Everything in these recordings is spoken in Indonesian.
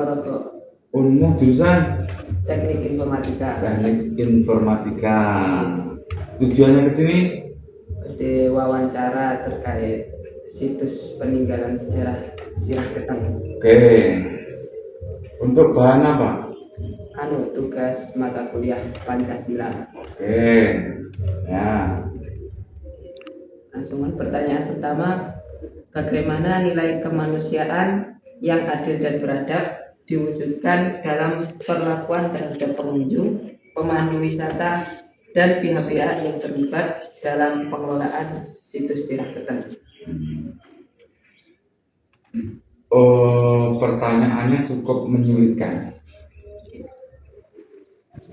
Ponorogo. Jurusan Teknik Informatika. Teknik Informatika. Tujuannya ke sini? Ada wawancara terkait situs peninggalan sejarah Sirah Keteng. Oke. Untuk bahan apa? Tugas mata kuliah Pancasila. Oke. Ya. Langsung pertanyaan pertama, bagaimana nilai kemanusiaan yang adil dan beradab diwujudkan dalam perlakuan terhadap pengunjung, pemandu wisata, dan pihak-pihak yang terlibat dalam pengelolaan situs Sirah Keteng? Pertanyaannya cukup menyulitkan.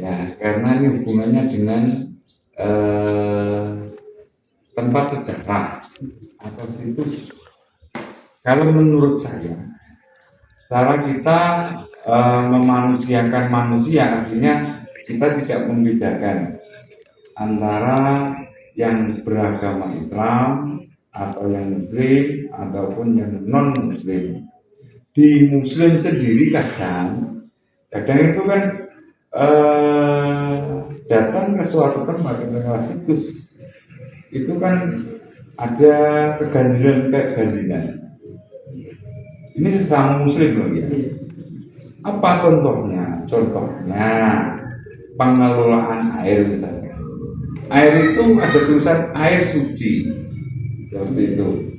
Ya, karena ini hubungannya dengan tempat sejarah atau situs. Kalau menurut saya, cara kita memanusiakan manusia artinya kita tidak membedakan antara yang beragama Islam atau yang Muslim ataupun yang non Muslim. Di Muslim sendiri kadang itu kan datang ke suatu tempat atau situs itu kan ada keganjilan. Ini sesama Muslim loh ya. Apa contohnya? Contohnya pengelolaan air misalnya. Air itu ada tulisan air suci seperti itu.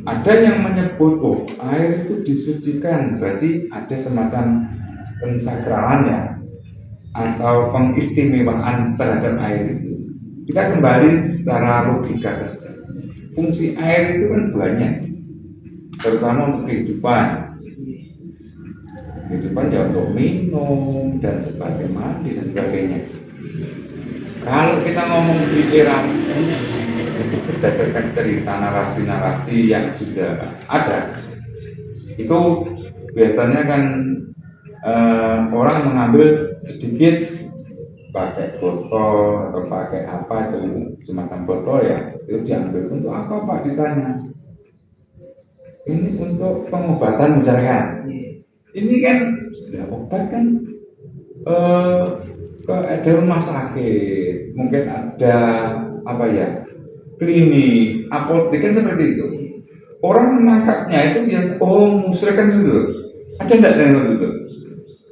Ada yang menyebut air itu disucikan, berarti ada semacam pensakralan ya, atau pengistimewaan terhadap air itu. Kita kembali secara logika saja. Fungsi air itu kan banyak, terutama untuk kehidupan ya, untuk minum dan sebagainya, mandi dan sebagainya. Kalau kita ngomong di era itu berdasarkan cerita narasi-narasi yang sudah ada, itu biasanya kan orang mengambil sedikit pakai botol atau pakai apa itu semacam botol ya, itu diambil untuk apa Pak ditanya? Ini untuk pengobatan misalkan. Ini kan ya, obat kan ada rumah sakit, mungkin ada apa ya, klinik, apotek kan seperti itu. Orang menangkapnya itu biasa, musyrik kan gitu. Ada enggak yang seperti itu?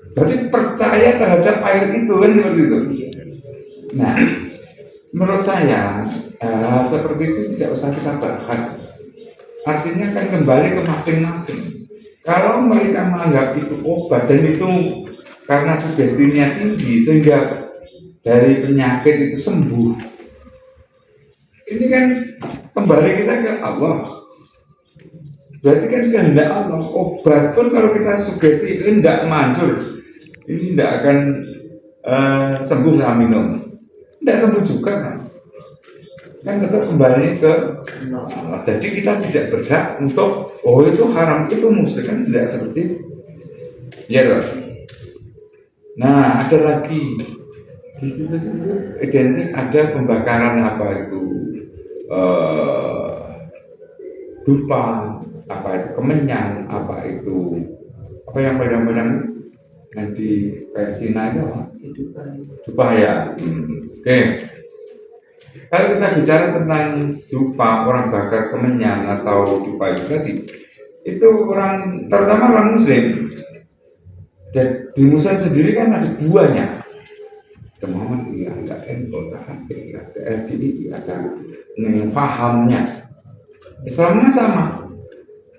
Berarti percaya terhadap air itu kan seperti itu. Nah, menurut saya seperti itu tidak usah kita bahas. Artinya kan kembali ke masing-masing. Kalau mereka menganggap itu obat dan itu karena sugestinya tinggi sehingga dari penyakit itu sembuh, ini kan kembali kita ke Allah. Berarti kan kehendak Allah. Obat pun kalau kita sugesti ini tidak manjur, ini tidak akan sembuh sama minum, tidak sembuh juga kan tetap kembali ke Allah. Jadi kita tidak berhak untuk itu haram, itu musyrik, kan tidak seperti itu. Ya loh. Nah, ada lagi di situ identik ada pembakaran apa itu dupa, apa itu kemenyan, apa itu apa yang padang-padang yang di kayak Cina itu apa? Dupa ya. Oke. Kalau kita bicara tentang dupa, orang bakar kemenyan atau dupa itu tadi, itu orang, terutama orang Muslim. Dan di Muslim sendiri kan ada duanya. Ada Muhammadiyah, ada NU, ada LDI, ada pahamnya. Islamnya sama,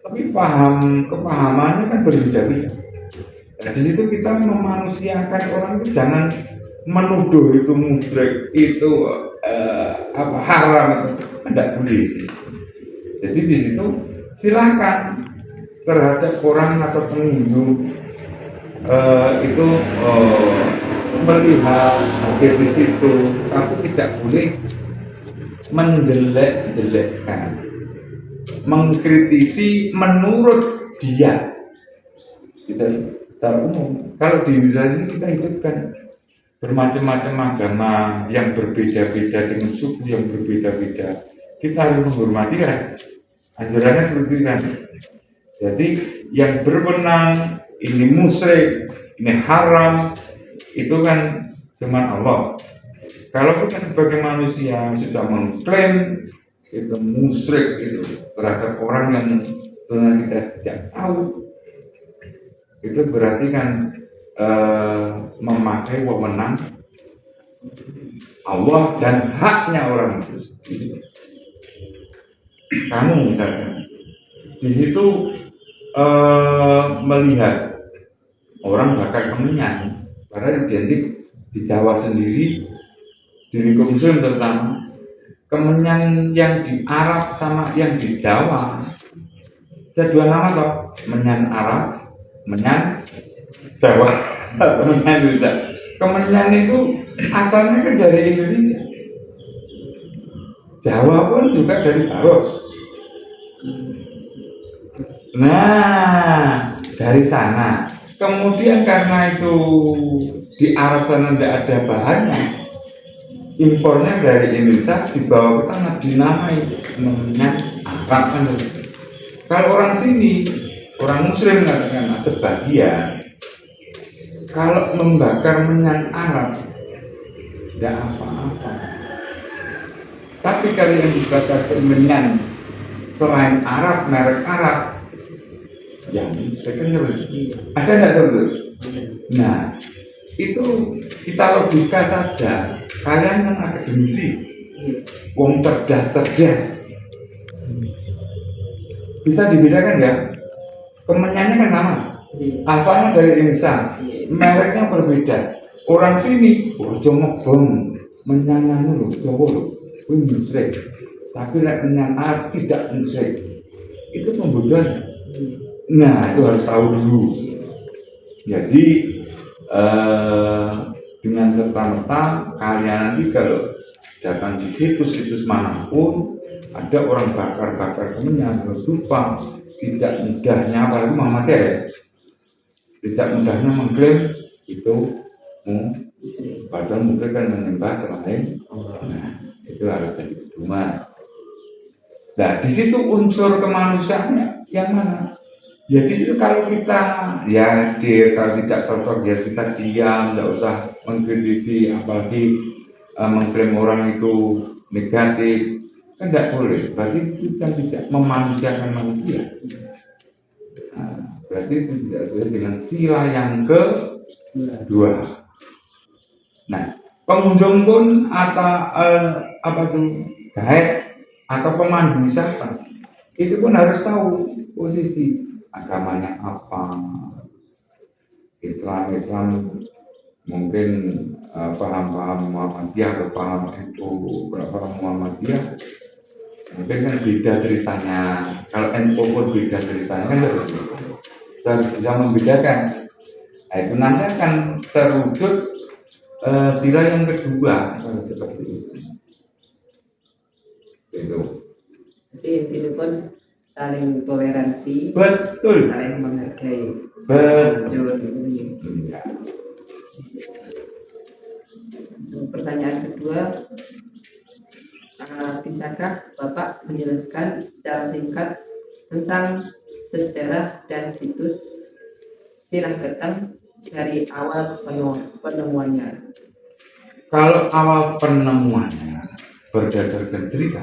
tapi kepahamannya kan berbeda-beda. Nah, di situ kita memanusiakan orang itu, jangan menuduh itu musyrik, itu haram, itu tidak boleh. Jadi di situ silakan terhadap orang atau pengunjung itu melihat hadir di situ, tapi tidak boleh menjelek-jelekkan, mengkritisi menurut dia. Kita secara umum, kalau di Indonesia ini kita hidupkan bermacam-macam agama yang berbeda-beda dengan suku yang berbeda-beda, kita harus menghormati kan. Anjurannya seperti itu kan. Jadi yang berwenang ini musyrik, ini haram, itu kan cuma Allah. Kalau kita sebagai manusia sudah mengklaim itu musyrik itu terhadap orang yang sebenarnya kita tidak tahu, itu berarti kan memakai wewenang Allah dan haknya orang itu. Kamu misalkan di situ melihat orang bakar kemenyan, karena identik di Jawa sendiri, di lingkup Muslim terutama, kemenyan yang di Arab sama yang di Jawa ada dua nama toh, menyan Arab, menyan Jawa, menyan Indonesia. Kemenyan itu asalnya kan dari Indonesia, Jawa pun juga dari Baros. Nah, dari sana. Kemudian karena itu di Arab sana tidak ada bahannya, impornya dari Indonesia dibawa ke sana dinamai menyan Arab kan. Kalau orang sini, orang Muslim katakan sebagian, kalau membakar menyan Arab tidak apa-apa. Tapi kalau yang dibakar menyan selain Arab, merek Arab, ya saya kan ada nggak sebetulnya? Nah, itu kita logika saja. Kalian kan akademisi, wong cerdas, bisa dibedakan ya? Kemenyannya kan sama, asalnya dari Indonesia, mereknya berbeda. Orang sini, cuma bom menyanyi loh, coba loh, musyrik. Tapi nek menyan Arab tidak musyrik, itu pembodohan. Nah, itu harus tahu dulu. Jadi dengan serta-merta kalian nanti kalau datang di situs-situs manapun ada orang bakar kemenyan, lupa tidak mudahnya, apalagi Muhammadiyah ya, tidak mudahnya mengklaim itu padahal mungkin kan menyembah selain Allah. Nah, itu harus jadi pedoman. Nah, di situ unsur kemanusiaannya yang mana? Ya di situ kalau kita ya kalau tidak cocok ya kita diam, tidak usah mengkritisi, apalagi mengklaim orang itu negatif, kan tidak boleh. Berarti kita tidak memanusiakan manusia. Nah, berarti itu tidak sesuai dengan sila yang kedua. Nah, pengunjung pun atau guide atau pemandu wisata itu pun harus tahu posisi agamanya apa. Islam mungkin paham Muhammadiyah atau paham itu paham Muhammadiyah mungkin kan beda ceritanya. Kalau NU pun beda ceritanya kan harus bisa membedakan. Nah, itu nanti akan terwujud sila yang kedua seperti itu. Itu. Jadi itu pun saling toleransi, Betul, saling menghargai. betul. Ya. Pertanyaan kedua, bisakah Bapak menjelaskan secara singkat tentang sejarah dan situs Sirah Geteng dari awal penemuannya? Kalau awal penemuannya berdasarkan cerita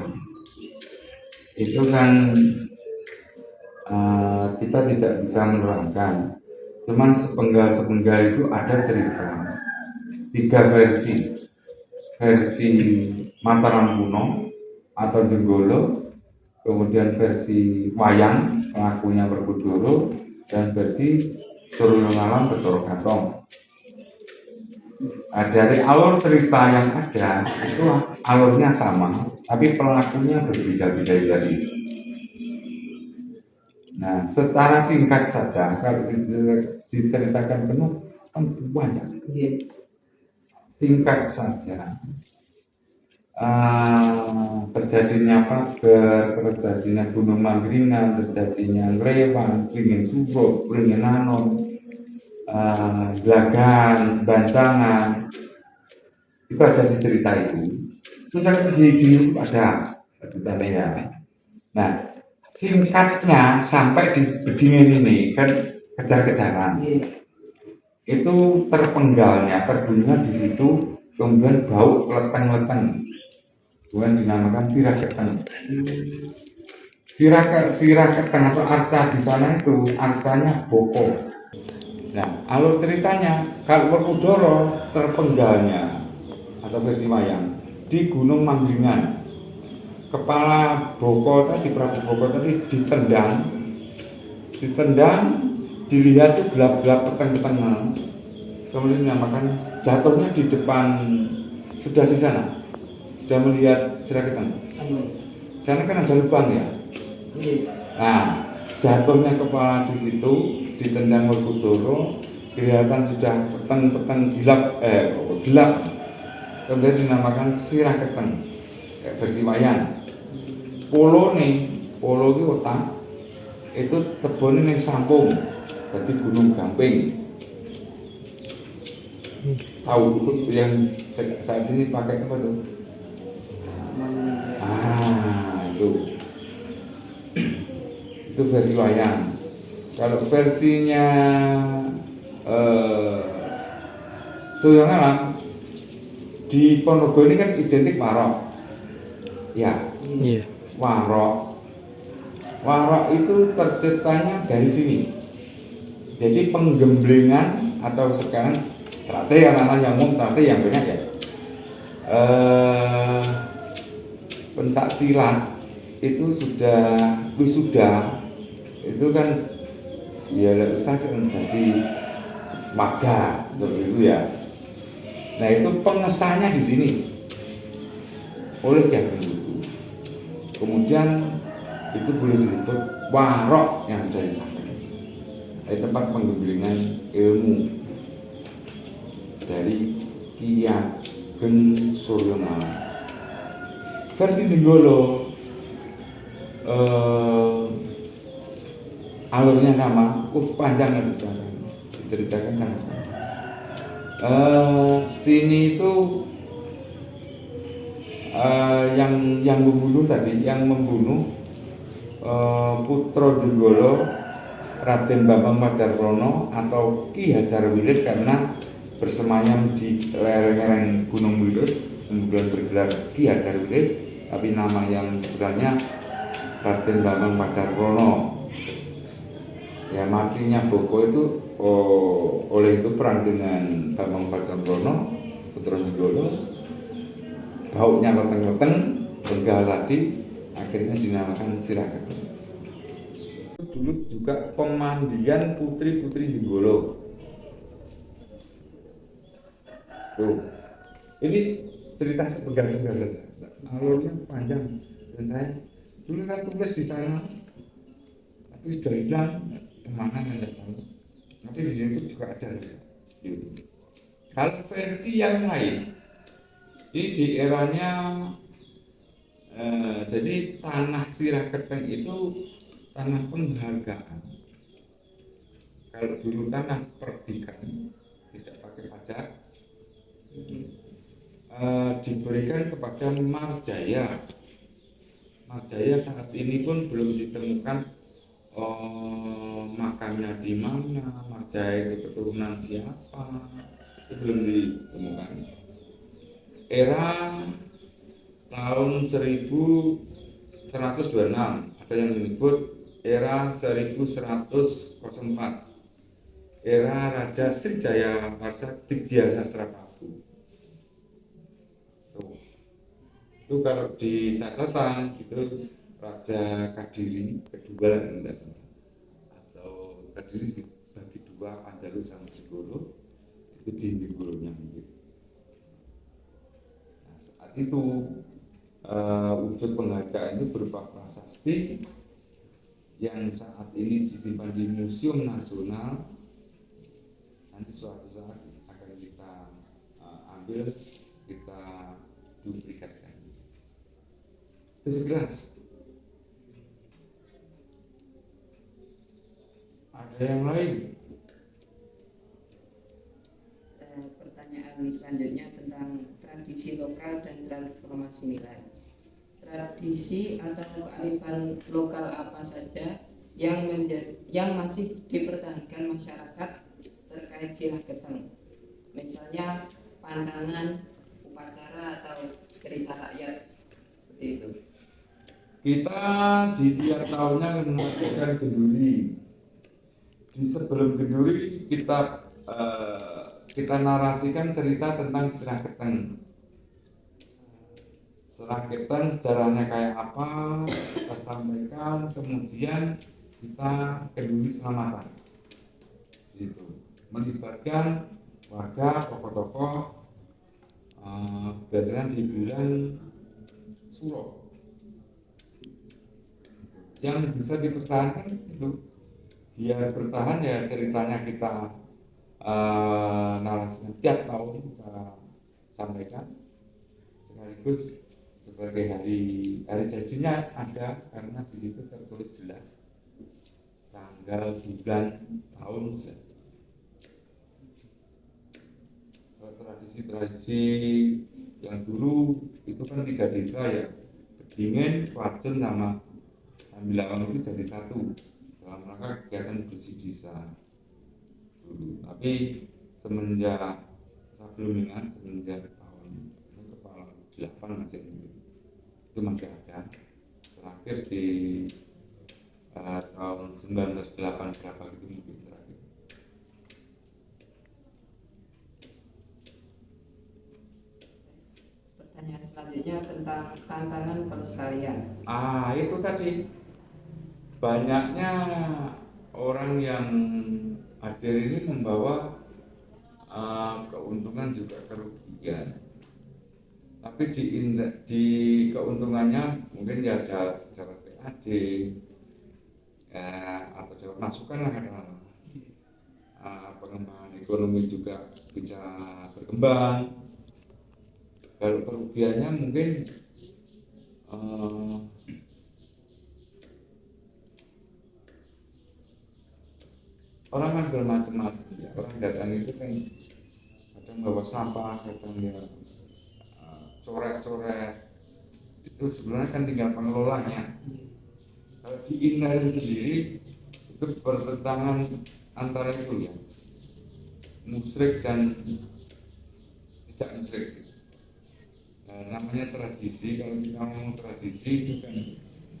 itu kan kita tidak bisa menerangkan, cuman sepenggal itu ada cerita 3 versi Mataram kuno atau Jenggolo, kemudian versi wayang pelakunya Werkudara, dan versi Suryo Ngalam Bathara Katong. Nah, dari alur cerita yang ada itu alurnya sama, tapi pelakunya berbeda-beda dari. Nah, secara singkat saja kalau diceritakan penuh kan banyak. Singkat saja, terjadinya pager, terjadinya gunung Manggringan, terjadinya Lewan, Beringin Subo, Beringin Anom, Blagan, Bancangan, itu ada di cerita itu. Terus di YouTube ada ceritanya ya. Nah, singkatnya sampai di Bedingen ini kan kejar-kejaran. Iya. Itu terpenggalnya, terbunyinya di situ, kemudian bau leteng-leteng, kemudian dinamakan sirah keteng. Sirah keteng atau arca di sana itu arcanya boko. Nah, alur ceritanya kalau Werkudara terpenggalnya atau versi wayang di Gunung Manggilingan. Kepala Boko tadi, Prabu Boko tadi ditendang, dilihat tuh gelap-gelap peteng-petengan. Kemudian dinamakan jatuhnya di depan, sudah di sana, sudah melihat sirah keteng. Sana kan ada lubang ya. Iya. Nah, jatuhnya kepala di situ, ditendang Werkudara, kelihatan sudah peteng-peteng gelap. Kemudian dinamakan sirah keteng, kayak versi wayang. Polo itu otak, itu tebone ning Sampung, jadi Gunung Gamping. Tahu yang saat ini pakai apa tuh? Itu versi wayang. Kalau versinya Surya Ngalam di Ponorogo ini kan identik warok, ya. Iya. Warok itu terciptanya dari sini. Jadi penggemblengan atau sekarang terate anak-anak yang umum, terate yang banyak ya. Pencak silat itu sudah wisuda, itu kan ya lebih sakit menjadi maga seperti itu ya. Nah itu pengesannya di sini oleh Ki Ageng Kutu. Kemudian itu boleh disebut warok yang sudah disampaikan. Dari tempat penggemblengan ilmu dari Ki Ageng Surya Ngalam. Versi Nenggala alurnya sama, panjang diceritakan sangat. Sini itu yang membunuh tadi, Putra Jenggala Raden Bambang Majarwono atau Ki Hajarwilis karena bersemayam di lereng Gunung Wilis, kemudian bergelar Ki Hajarwilis, tapi nama yang sebenarnya Raden Bambang Majarwono. Ya matinya Boko itu oleh itu perang dengan Bambang Majarwono, Putra Jenggala, baunya leteng-leteng, penggal tadi, akhirnya dinamakan sirah keteng. Dulu juga pemandian putri-putri Jenggala. Tuh, ini cerita sepegal-segal, alurnya panjang dan saya dulu saya tulis di sana, tapi sudah hilang kemana nggak tahu. Nanti di sini juga ada. Kalau versi yang lain, ini di eranya jadi tanah sirah keteng itu tanah penghargaan. Kalau dulu tanah perdikan tidak pakai pajak, diberikan kepada Marjaya. Marjaya saat ini pun belum ditemukan makamnya di mana, Marjaya itu keturunan siapa, itu belum ditemukan. Era tahun 1126, ada yang menyebut era 1104, era Raja Srijaya Parsa Digya Sastra Prabu. Itu kalau di catatan itu Raja Kadiri kedua atau Kadiri dibagi dua, Panjalu sama Jenggala, itu di Jenggala-nya. Nah, saat itu wujud penghargaan itu berupa prasasti yang saat ini disimpan di Museum Nasional. Nanti suatu saat akan kita ambil, kita duplikatkan. Itu segelas. Ada yang lain? Pertanyaan selanjutnya tentang tradisi lokal dan transformasi nilai. Tradisi atau kearifan lokal apa saja yang masih dipertahankan masyarakat terkait sirah keteng, misalnya pantangan, upacara atau cerita rakyat seperti itu. Kita di tiap tahunnya mengadakan genduri. Di sebelum genduri kita narasikan cerita tentang sirah keteng. Sirah keteng sejarahnya kayak apa kita sampaikan, kemudian kita genduri selamatan. Gitu. Melibatkan warga, tokoh-tokoh, biasanya di bulan Suro. Yang bisa dipertahankan itu biar bertahan ya ceritanya kita narasinya tiap tahun kita sampaikan, sekaligus sebagai hari jadinya ada karena di situ tertulis jelas tanggal, bulan, tahun jelas. Tradisi yang dulu itu kan 3 desa ya, Kedingen, Pacen sama Sambilawang itu jadi satu dalam rangka kegiatan bersih desa dulu. Tapi semenjak saya belum ingat, semenjak tahun kepala 8 masih itu masih ada. Terakhir di tahun 1908 berapa gitu mungkin terakhir. Pertanyaan selanjutnya tentang tantangan pelestarian. Itu tadi banyaknya orang yang hadir ini membawa keuntungan juga kerugian. Tapi di keuntungannya mungkin ya ada dapat PAD atau dapat masukan lah katakanlah. Pengembangan ekonomi juga bisa berkembang. Kalau kerugiannya mungkin orang kan bermacam-macam ya. Orang datang itu kan kadang bawa sampah, kadang ya coret-coret. Itu sebenarnya kan tinggal pengelolanya. Kalau dihindarin sendiri itu bertentangan antara itu ya, musyrik dan tidak musyrik. Namanya tradisi, kalau kita ngomong tradisi itu kan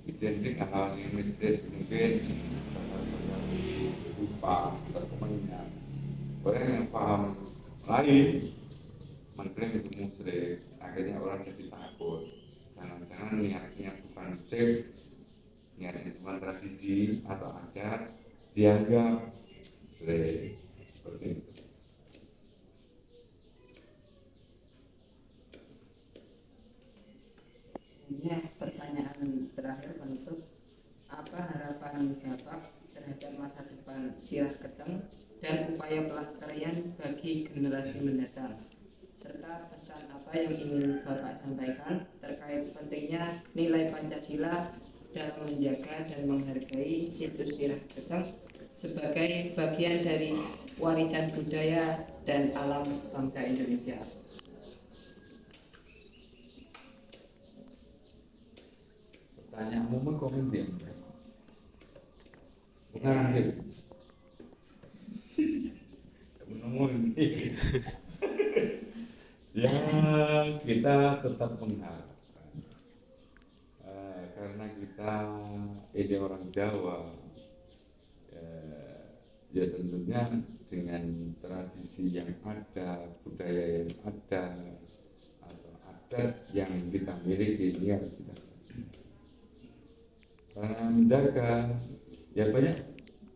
identik hal yang mistis mungkin lupa atau kemenyan. Orang yang paham lain mengklaim itu musyrik, akhirnya orang jadi takut. Jangan-jangan niatnya bukan musyrik, niatnya cuma tradisi atau adat, dianggap musyrik seperti itu. Ini pertanyaan terakhir penutup, apa harapan Bapak terhadap masa depan sirah keteng dan upaya pelestarian bagi generasi mendatang, serta pesan apa yang ingin Bapak sampaikan terkait pentingnya nilai Pancasila dalam menjaga dan menghargai situs sirah keteng sebagai bagian dari warisan budaya dan alam bangsa Indonesia. Pertanyaanmu mah komen dia. Bukan dia. Ngomong ini. Ya kita tetap mengharapkan karena kita ini orang Jawa, ya tentunya dengan tradisi yang ada, budaya yang ada, atau adat yang kita miliki ini harus kita cara menjaga. Ya banyak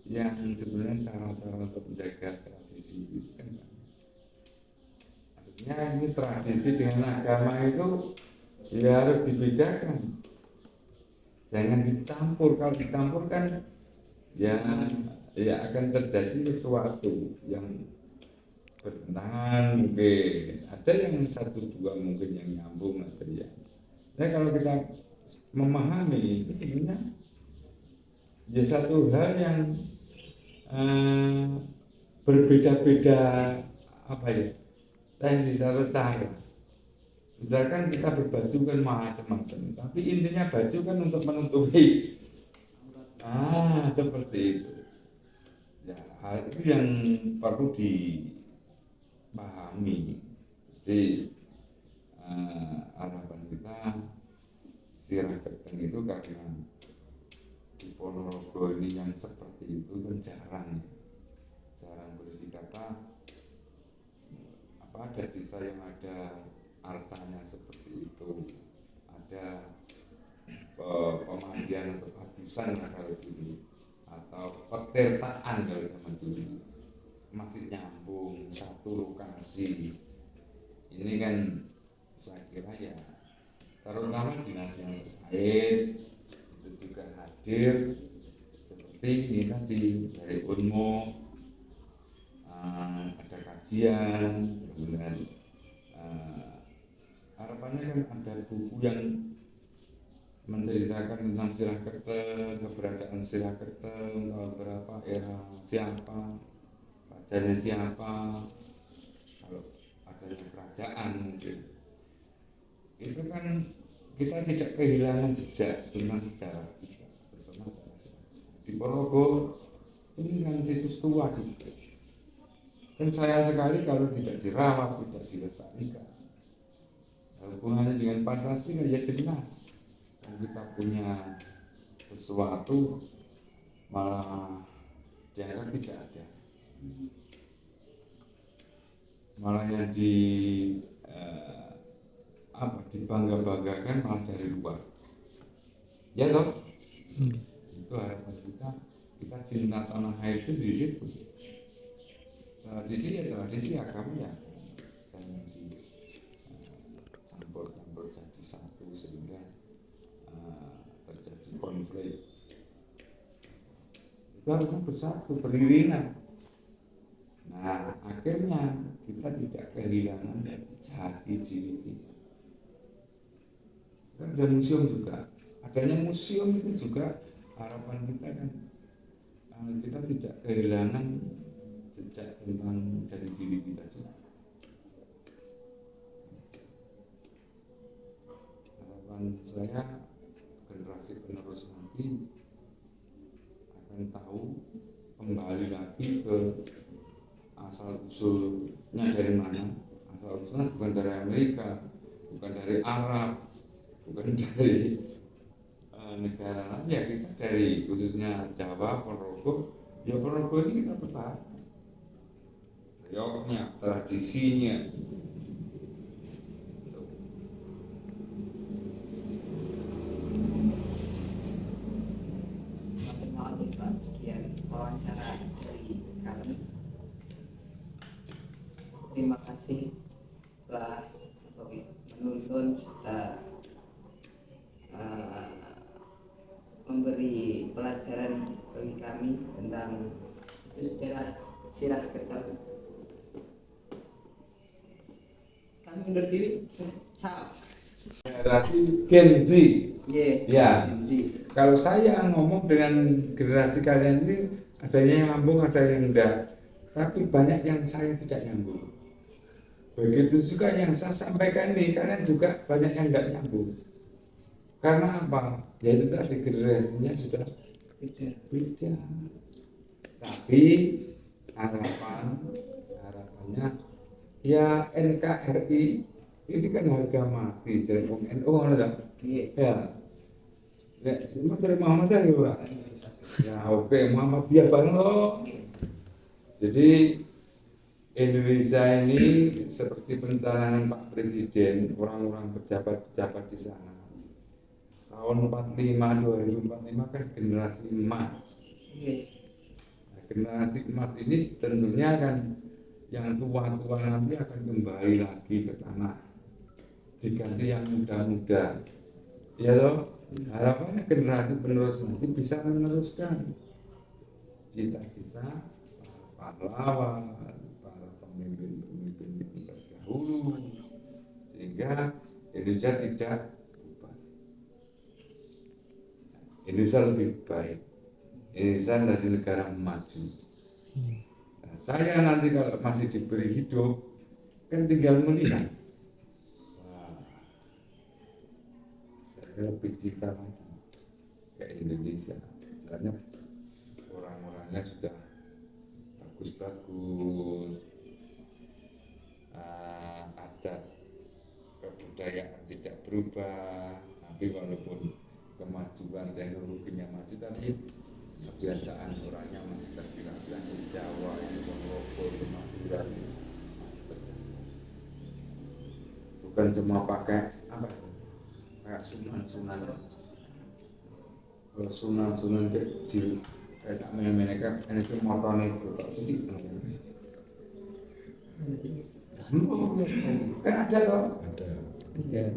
yang sebenarnya cara-cara untuk menjaga tradisi itu kan. Artinya ini tradisi dengan agama itu ya harus dibedakan, jangan dicampur. Kalau dicampur kan ya akan terjadi sesuatu yang bertentangan. Mungkin ada yang satu dua mungkin yang nyambung, ada yang kalau kita memahami itu sebenarnya ya satu hal yang berbeda-beda apa ya, teknis atau cara. Misalkan kita berbaju kan macam-macam, tapi intinya baju kan untuk menutupi Seperti itu. Ya, hal itu yang perlu dipahami. Jadi harapan kita sirah keteng itu karena di Ponorogo ini yang seperti itu kan jarang boleh dikata ada desa yang ada arcanya seperti itu, ada pemandian atau padusan kalau dulu, atau petirtaan kalau zaman dulu, masih nyambung satu lokasi. Ini kan saya kira ya terutama dinas yang terkait itu juga hadir seperti ini tadi dari Unmo, ada kajian, kemudian harapannya kan ada buku yang menceritakan tentang sirah keteng, keberadaan sirah keteng, tahun berapa, era siapa, rajanya siapa, kalau adanya kerajaan mungkin. Itu kan kita tidak kehilangan jejak tentang sejarah kita, terutama sejarah di Ponorogo ini kan situs tua juga. Dan sayang sekali kalau tidak dirawat, tidak dilestarikan. Hubungannya dengan Pancasila ya jelas. Dan kita punya sesuatu malah dianggap tidak ada. Malah yang dibangga-banggakan malah dari luar. Ya toh? Itu harapan kita cinta tanah air itu di situ. Tradisi ya tradisi, agama ya jangan dicampur-campur jadi satu sehingga terjadi konflik. Itu harusnya bersatu, beriringan. Nah akhirnya kita tidak kehilangan jati diri kita. Kan ada museum juga, adanya museum itu juga harapan kita kan kita tidak kehilangan jejak tentang jati diri kita juga. Harapan saya generasi penerus nanti akan tahu kembali lagi ke asal usulnya dari mana. Asal usulnya bukan dari Amerika, bukan dari Arab, bukan dari negara lain, ya kita dari khususnya Jawa, Ponorogo. Ya Ponorogo ini kita pertahankan reoknya, tradisinya. Sekian wawancara dari kami. Terima kasih telah menonton serta memberi pelajaran bagi kami tentang itu sejarah sirah keteng. Kami undur diri. Ciao. Generasi Gen Z. Ya. Gen Z. Kalau saya ngomong dengan generasi kalian ini adanya yang nyambung, ada yang enggak. Tapi banyak yang saya tidak nyambung. Begitu juga yang saya sampaikan ini, kalian juga banyak yang enggak nyambung. Karena apa? Ya itu tadi generasinya sudah beda. Tapi harapannya ya NKRI ini kan harga mati dari NU ada. Ya. Ya, semua dari Muhammadiyah ya, Pak. Ya, oke, Muhammadiyah bareng loh. Jadi Indonesia ini seperti pencalonan Pak Presiden, orang-orang pejabat-pejabat di sana. Tahun 2045 kan generasi emas. Nah, generasi emas ini tentunya kan yang tua-tua nanti akan kembali lagi ke tanah, diganti yang muda-muda. Ya toh? Harapannya generasi penerus nanti bisa meneruskan cita-cita para pahlawan, para pemimpin-pemimpin yang terdahulu, sehingga Indonesia tidak berubah. Indonesia lebih baik. Indonesia dari negara maju. Nah, saya nanti kalau masih diberi hidup kan tinggal melihat. Lebih cinta lagi ke Indonesia. sebenarnya orang-orangnya sudah bagus-bagus, adat kebudayaan tidak berubah, tapi walaupun kemajuan teknologinya maju, tapi kebiasaan orangnya masih terbilang-bilang di Jawa, yang Ponorogo, di Madura masih terjaga. Bukan cuma pakai apa? Kayak sunan-sunan. Kalau sunan-sunan kecil kayak mereka ini tuh motornya berubah jadi kan ada toh. Ada.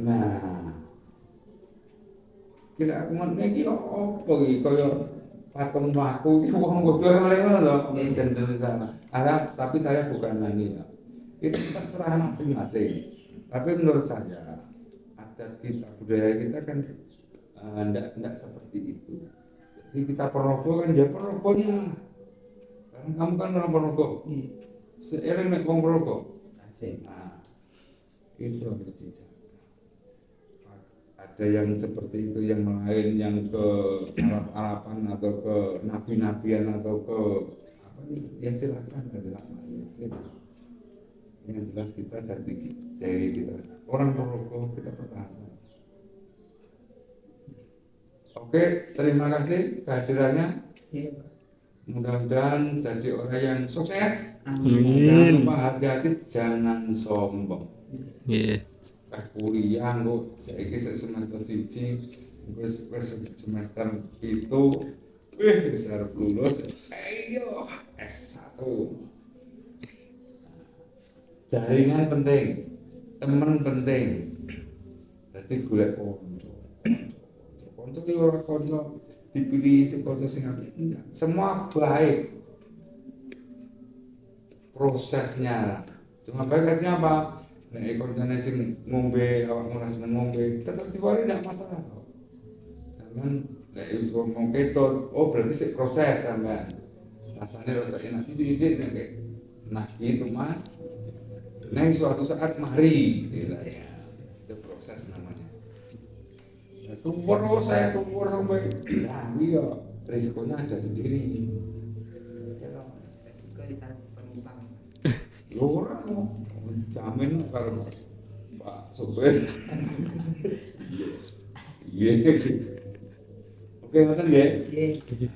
Nah, kira aku mana kira apa gitu kaya patung laku itu wong kudu oleh ngono lho dan sana. Tapi saya bukan nanya. Itu terserah masing-masing. Tapi menurut saya adat kita, budaya kita kan enggak seperti itu. Jadi kita Ponorogo kan ya Ponorogonya. Karena kamu kan orang Ponorogo. Seiring nek wong Ponorogo. Nah, itu harus dijaga. Ada yang seperti itu, yang lain yang ke Arab-Araban atau ke nabi-nabian atau ke apa ya silakan adalah masing-masing. Yang jelas kita dari kita orang Ponorogo kita pertahankan. Oke, terima kasih kehadirannya. Mudah-mudahan jadi orang yang sukses. Jangan lupa hati-hati, jangan sombong. Kuliah kok saiki semester 1 wis semester 7 wis arep lulus ayo S1. Jaringan penting, teman penting. Dadi golek kanca ki ora kanca dipilih sing kanca sing apik, semua baik prosesnya. Cuma baiknya apa? Nek koncone sing ngombe awakmu ora seneng ngombe, tetep diwari ndak masalah kok. Sampeyan nek iso ngomong ketot, oh berarti sik proses sampean. Rasane rada enak iki nek nah gitu Mas. Nek suatu saat mari gitu ya. Itu proses namanya. Ya saya tumpur sampai nah iya risikonya ada sendiri. Resiko kita penumpang. Ora jamin kalau Pak sopir. Iya. Oke, ngoten nggih. Nggih.